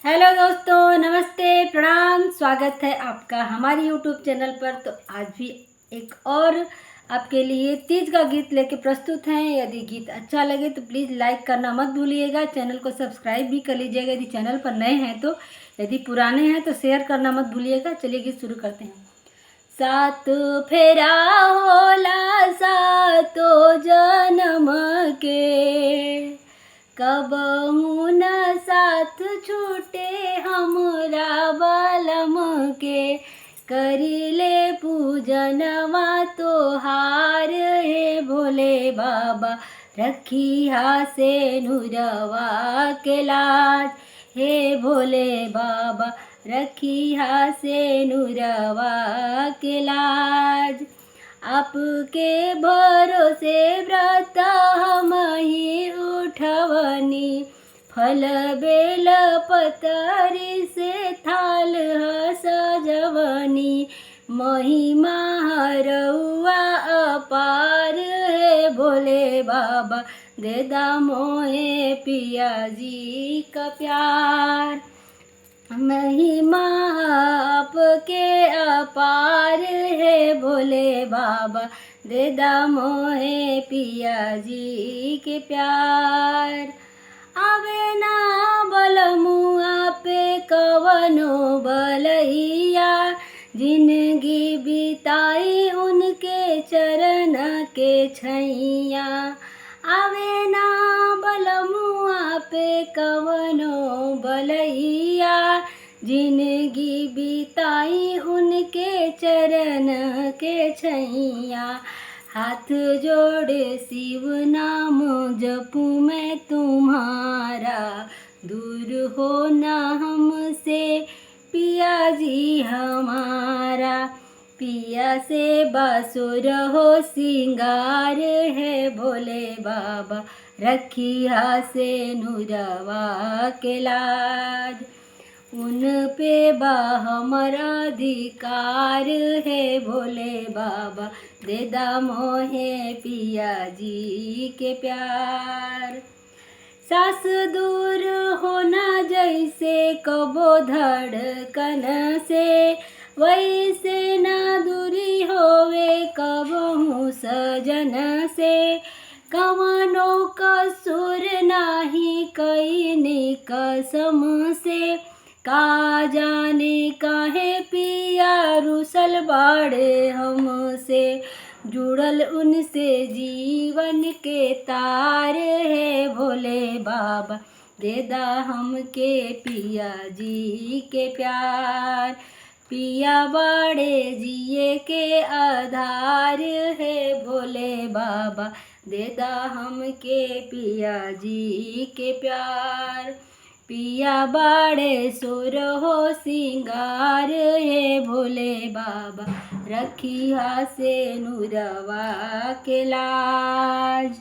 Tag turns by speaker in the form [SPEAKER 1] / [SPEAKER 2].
[SPEAKER 1] Hello दोस्तों, नमस्ते, प्रणाम। स्वागत है आपका हमारे यूट्यूब चैनल पर। तो आज भी एक और आपके लिए तीज का गीत लेके प्रस्तुत हैं। यदि गीत अच्छा लगे तो प्लीज़ लाइक करना मत भूलिएगा। चैनल को सब्सक्राइब भी कर लीजिएगा यदि चैनल पर नए हैं तो। यदि पुराने हैं तो शेयर करना मत भूलिएगा। चलिए गीत शुरू करते हैं। सात फेरा होला सातो जन्म के, कबहू न साथ छूटे हमरा बलम के। करिले पूजनवा तोहार हे भोले बाबा, रखिया से नुरवा के लाज। हे भोले बाबा, रखिया से नुरवा के लाज। आपके भरोसे व्रत हम ही उठवनी, फल बेल पतरी से थाल सजवनी। महिमा हरउआ अपार हे भोले बाबा, देदा मोहे पिया जी का प्यार। महिमा आपके अपार है भोले बाबा, देदा मोहे पिया जी के प्यार। आवे ना बलमुआ पे कवनो बलैया, जिंदगी बिताई उनके चरण के छैया। आवे ना बलमुआ पे कवनो बलैया, जिंदगी बिताई उनके चरण के छैया। हाथ जोड़े शिव नाम जपू मैं तुम्हारा, दूर हो ना हमसे पिया जी हमारा। पिया से बासुर हो सिंगार है भोले बाबा, रखिया से नुरवा के लाज। उन पे बा हमारा अधिकार है भोले बाबा, देदा मोहे पिया जी के प्यार। सास दूर होना जैसे कबो धड़कन से, वैसे ना दूरी होवे कबहू सजन से। कवनो कसूर नाही कईनी कसम से, का जाने काहे पिया रुसल बाड़े हमसे। जुड़ल उनसे जीवन के तार है भोले बाबा, देदा हमके पिया जी के प्यार। पिया बाड़े जिए के आधार है भोले बाबा, देदा हमके पिया जी के प्यार। पिया बाड़े सुर हो सिंगार है भोले बाबा, रखिया से नुरवा के लाज।